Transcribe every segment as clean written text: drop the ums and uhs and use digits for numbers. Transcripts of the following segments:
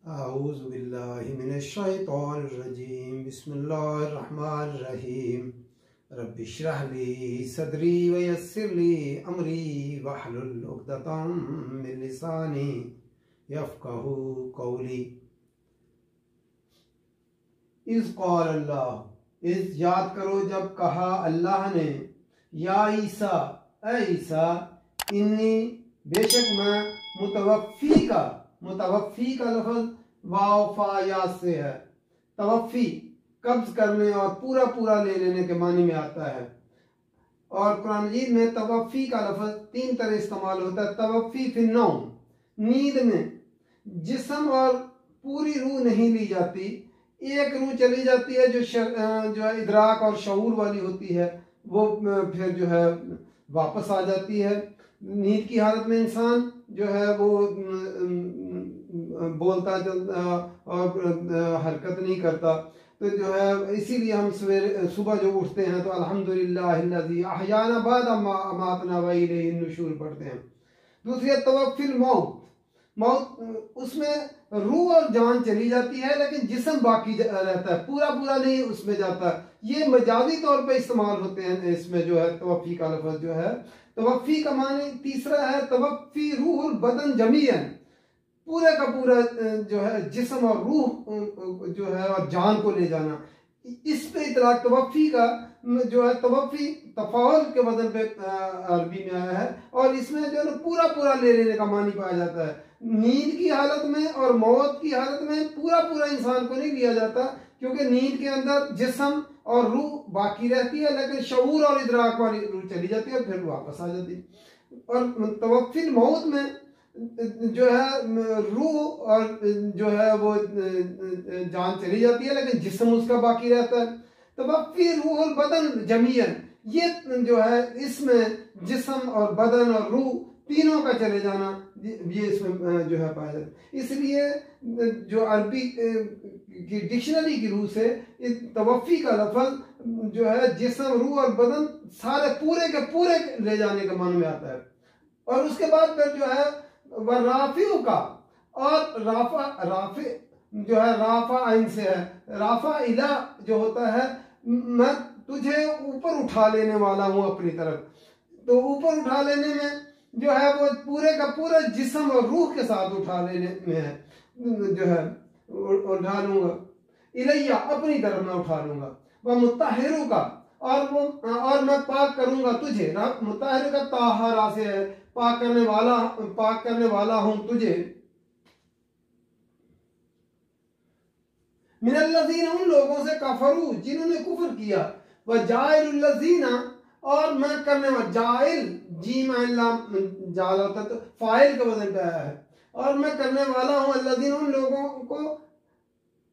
औज़ु बिल्लाहि मिनश शैतानिर रजीम बिस्मिल्लाहिर्रहमानिर्रहीम रब्बि इश्रह ली सदरी व यस्सिर ली अमरी वहलुल उक़दतम मिन लिसानी यफ़क़हू क़ौली। इज़ क़ाल अल्लाह, इज़ याद करो जब कहा अल्लाह ने, या ईसा, ए ईसा, इन्नी बेशक मैं मुतवफ़ी का लफ्ज़ वाव फा या से है। तवफ़ी कब्ज़ करने और पूरा पूरा ले लेने के मानी में आता है। और कुरान मजीद में तवफ़ी का लफ्ज़ 3 तरह इस्तेमाल होता है। तवफ़ी फिन नौम, नींद में जिस्म और पूरी रूह नहीं ली जाती, एक रूह चली जाती है जो है इदराक और शऊर वाली होती है, वो फिर जो है वापस आ जाती है। नींद की हालत में इंसान जो है वो बोलता और हरकत नहीं करता। तो जो है इसीलिए हम सवेरे सुबह जो उठते हैं तो अल्हम्दुलिल्लाहिल्लज़ी अहयाना बअदा मा अमातना व इलैहिन नुशूर पढ़ते हैं। दूसरी तवफ़्फ़िल मौत, उसमें रूह और जान चली जाती है लेकिन जिस्म बाकी रहता है, पूरा पूरा नहीं उसमें जाता। ये मजाजी तौर पे इस्तेमाल होते हैं। इसमें जो है तवफ़्फ़ी का लफ्ज़ जो है, तवफ़्फ़ी का मानी तीसरा है तवफ़्फ़ी रूहुल बदन जमीअन, पूरे का पूरा जो है जिस्म और रूह जो है और जान को ले जाना। इस पे इतलाक तवफ़्फ़ी का जो है तवफ़्फ़ी तफ़ाउल के वजन पे अरबी में आया है और इसमें जो है पूरा पूरा ले लेने का मानी पाया जाता है। नींद की हालत में और मौत की हालत में पूरा पूरा इंसान को नहीं लिया जाता, क्योंकि नींद के अंदर जिस्म और रूह बाकी रहती है लेकिन शऊर और इदराक वाली रूह चली जाती है और फिर वापस आ जाती है। और तवफ़्फ़िल मौत में जो है रूह और जो है वो जान चली जाती है लेकिन जिस्म उसका बाकी रहता है। तवफ़्फ़ी रूहुल बदन जमीअन, ये जो है इसमें जिस्म और बदन और रूह तीनों का चले जाना ये इसमें जो है पाया जाता है। इसलिए जो अरबी की डिक्शनरी की रूह से इस तवफ़्फ़ी का लफ्ज़ जो है जिस्म, रूह और बदन सारे पूरे के पूरे ले जाने के माने में आता है। और उसके बाद फिर जो है वह राफ़िउ का, और राफ़े जो है राफ़ा आइन से है, राफ़ा इला जो होता है मैं तुझे ऊपर उठा लेने वाला हूँ अपनी तरफ। तो ऊपर उठा लेने में जो है वो पूरे का पूरा जिस्म और रूह के साथ उठा लेने में है, जो है उठा लूंगा। इलैया, अपनी तरफ मैं उठा लूंगा। वह मुत्ताहिरू का, और मैं पाक करूंगा तुझे। मुत्ताहिर का ताहरा से है, पाक करने वाला हूं तुझे। मिनल्लज़ीना, उन लोगों से, कफरू जिन्होंने कुफ्र किया। वह जाइलुल्लज़ीना, और मैं करने वाला, जाइल जीम लाम जाल होता तो फाइल के वजन पे आया है। और मैं करने वाला हूं अल्लज़ीना, उन लोगों को,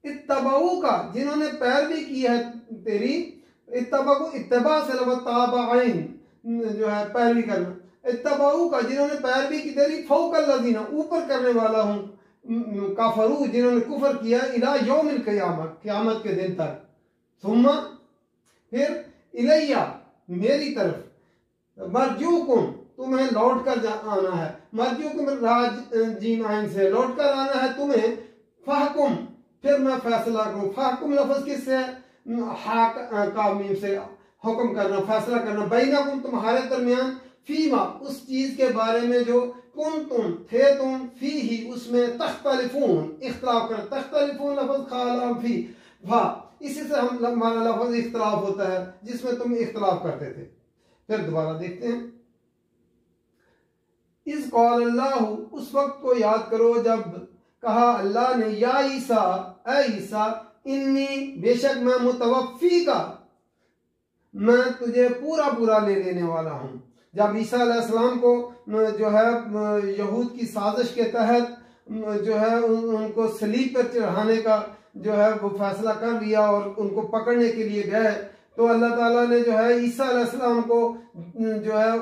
इत्तबाऊ का, जिन्होंने पैरवी की है तेरी। इत्तबा से लफ्ज़ ताबाइन जो है पैरवी करना। इत्तबाऊ का, जिन्होंने पैरवी की तेरी। फौकल्लज़ीना, ऊपर करने वाला हूं काफरू, जिन्होंने कुफर किया। इला यौमिल क़यामत, क़यामत के दिन तक। सुम्मा, फिर इलैया, मेरी तरफ। मरजूकुम, तुम्हें लौट कर आना है। मरजूकुम राज जीम आइन से, लौट कर आना है तुम्हें। फहकुम, फिर मैं फैसला करूं। फहकुम लफ्ज़ किससे है? का मीम से, हुक्म करना, फैसला करना। बैनकुम, तुम्हारे दरमियान। फीमा, उस चीज के बारे में जो कुंतुम थे तुम, फी ही, उसमें, तख्तलिफून, इख्तिलाफ कर। तख्तलिफून लफ्ज़ खाला फी भा, इसी से हमारा लफ्ज़ इख्तिलाफ होता है, जिसमें तुम इख्तिलाफ करते थे। फिर दोबारा देखते हैं। इस क़ाल अल्लाह, उस वक्त को याद करो जब कहा अल्लाह ने, या ईसा, ए ईसा, इन्नी बेशक मैं मुतवफ़्फ़ी का, मैं तुझे पूरा पूरा ले लेने वाला हूं। जब ईसा अलैहिस्सलाम को जो है यहूद की साजिश के तहत जो है उनको सलीब पर चढ़ाने का जो है वो फैसला कर लिया और उनको पकड़ने के लिए गए, तो अल्लाह ताला ने जो है ईसा अलैहिस्सलाम को जो है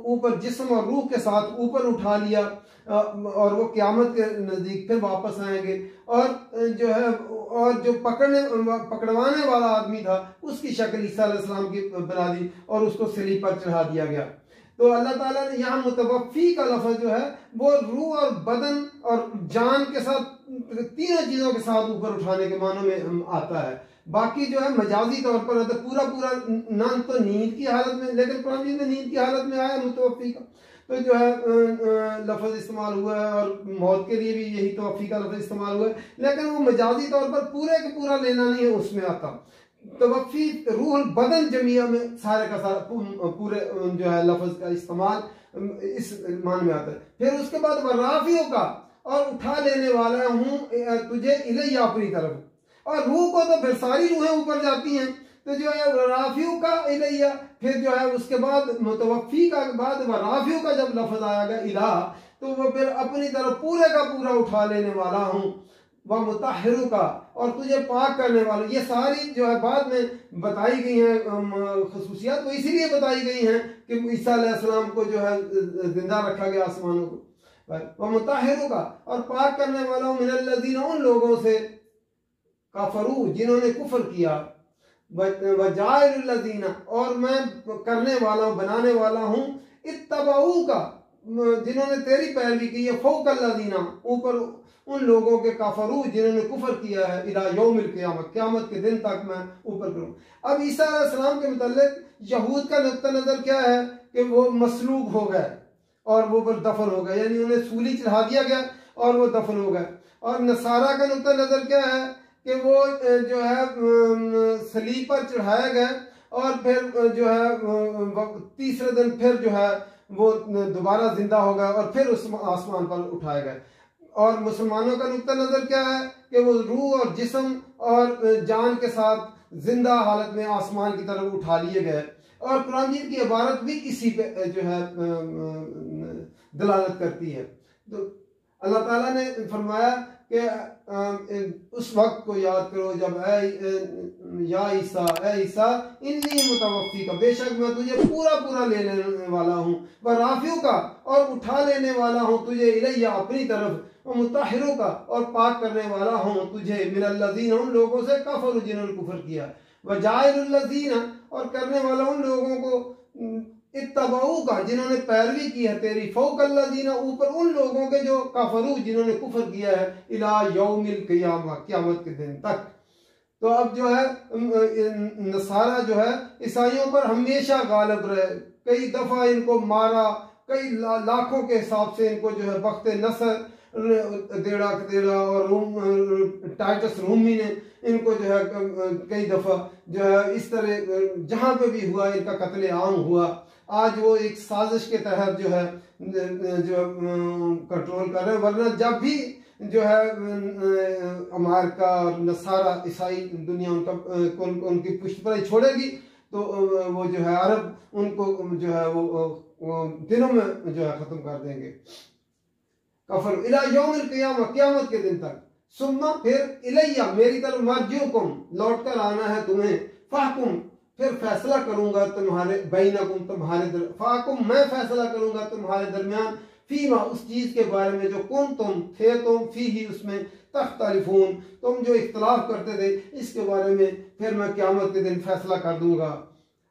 ऊपर जिस्म और रूह के साथ ऊपर उठा लिया और वो क़यामत के नज़दीक फिर वापस आएंगे। और जो है और जो पकड़वाने वाला आदमी था उसकी शक्ल ईसा अलैहिस्सलाम की बना दी और उसको सलीब पर चढ़ा दिया गया। तो अल्लाह ताला ने यहाँ मुतवफ़्फ़ी का लफ्ज़ जो है वो रूह और बदन और जान के साथ तीनों चीजों के साथ ऊपर उठाने के मानों में आता है। बाकी जो है मजाजी तौर पर तो पूरा पूरा नाम तो नींद की हालत में, लेकिन कुरान में नींद की हालत में आया मुतवफ़ी का, तो जो है लफ्ज़ इस्तेमाल हुआ है, और मौत के लिए भी यही तवफ़ी का लफ्ज़ इस्तेमाल हुआ है, लेकिन वो मजाजी तौर पर पूरे का पूरा लेना नहीं है, उसमें आता तवफ़ी रूह बदन जमिया में सारे का सारा पूरे जो है लफ्ज़ का इस्तेमाल इस मान में आता है। फिर उसके बाद वराफियों का, और उठा लेने वाला हूँ तुझे इलैया अपनी तरफ, और रूह को तो फिर सारी रूहें ऊपर जाती हैं, तो जो है राफियों का इलैया, फिर जो है उसके बाद मुतवफ़ी का बाद राफियों का जब लफ्ज़ आएगा इला, तो वो फिर अपनी तरफ पूरे का पूरा उठा लेने वाला हूँ, वह मुताहिरू का, और तुझे पाक करने वाला। ये सारी जो है बाद में बताई गई हैं खुसूसियात, वो इसीलिए बताई गई हैं कि ईसा अलैहिस्सलाम को जो है जिंदा रखा गया आसमानों को। वह मुताहिरू का, और पाक करने वाला हूँ मिनल्लज़ीना, उन लोगों से काफरू जिन्होंने कुफर किया, वजाइलुल्लज़ीना, और मैं करने वाला हूँ बनाने वाला हूँ इत्तबाऊ का, जिन्होंने तेरी पैरवी की है, फौकल्लज़ीना, ऊपर उन लोगों के काफरू जिन्होंने कुफर किया है, इला यौमिल क़ियामत, क़यामत के दिन तक मैं ऊपर करूँ। अब ईसा अलैहिस्सलाम के मुतल्लिक यहूद का नुक्ता नज़र क्या है कि वो मसलूब हो गए और वो पर दफन हो गए, यानी उन्हें सूली चढ़ा दिया गया और वो दफन हो गए। और नसारा का नुक्ता नज़र क्या है कि वो जो है सलीब पर चढ़ाए गए, और फिर जो है तीसरे दिन फिर जो है वो दोबारा जिंदा हो गए और फिर उस आसमान पर उठाए गए। और मुसलमानों का नुक्ता नज़र क्या है कि वो रूह और जिस्म और जान के साथ जिंदा हालत में आसमान की तरफ उठा लिए गए। और कुरान मजीद की इबारत भी इसी पे जो है दलालत करती है। तो अल्लाह ताला ने फरमाया कि उस वक्त को याद करो जब या ईसा इन्नी मुतवफ़्फ़ी का, बेशक मैं तुझे पूरा पूरा ले लेने वाला हूँ, व राफ़िउ का, और उठा लेने वाला हूँ तुझे इलैया अपनी तरफ, व मुताहिरू का, और पाक करने वाला हूँ तुझे मिनल्लज़ीना, उन लोगों से कफ़रू जिन्होंने कुफर किया, व जाइलुल्लज़ीना, और करने वाला उन लोगों को इत्तबाऊ का, जिन्होंने पैरवी की है तेरी, फौकल्लज़ीना, ऊपर उन लोगों के जो कफरू जिन्होंने कुफर किया है, इला यौमिल क़ियामा, क़यामत के दिन तक। तो अब जो है नसारा जो है ईसाइयों पर हमेशा गालिब रहे, कई दफा इनको मारा, कई लाखों के हिसाब से इनको जो है बख्ते नसर देड़ा और टाइटस रूमी ने इनको जो है कई दफा जो है इस तरह जहां पे भी हुआ इनका कत्ले आम हुआ। आज वो एक साजिश के तहत जो है जो कंट्रोल कर रहे हैं, वरना जब भी जो है अमेरिका और नसारा ईसाई दुनिया उनका उनकी पुष्ट पर छोड़ेगी, तो वो जो है अरब उनको जो है वो दिनों में जो है खत्म कर देंगे। कफर इला यौमिल क़ियामा, क़यामत के दिन तक। सुम्मा, फिर इलैया, मेरी तरफ मर्जिउकुम, लौट कर आना है तुम्हें, फहकुम, फिर फैसला करूंगा तुम्हारे बैनकुम, तुम्हारे फाकुम, मैं फैसला करूंगा तुम्हारे दरमियान, फीमा, उस चीज के बारे में जो तुम थे फी ही, उसमें तख्तलिफून, तुम जो इख्तलाफ करते थे इसके बारे में फिर मैं क़यामत के दिन फैसला कर दूंगा।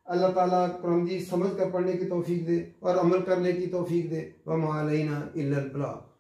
अल्लाह ताला कुरान समझ कर पढ़ने की तौफीक दे और अमल करने की तौफीक दे। वमा अलैना इल्लल बलाग।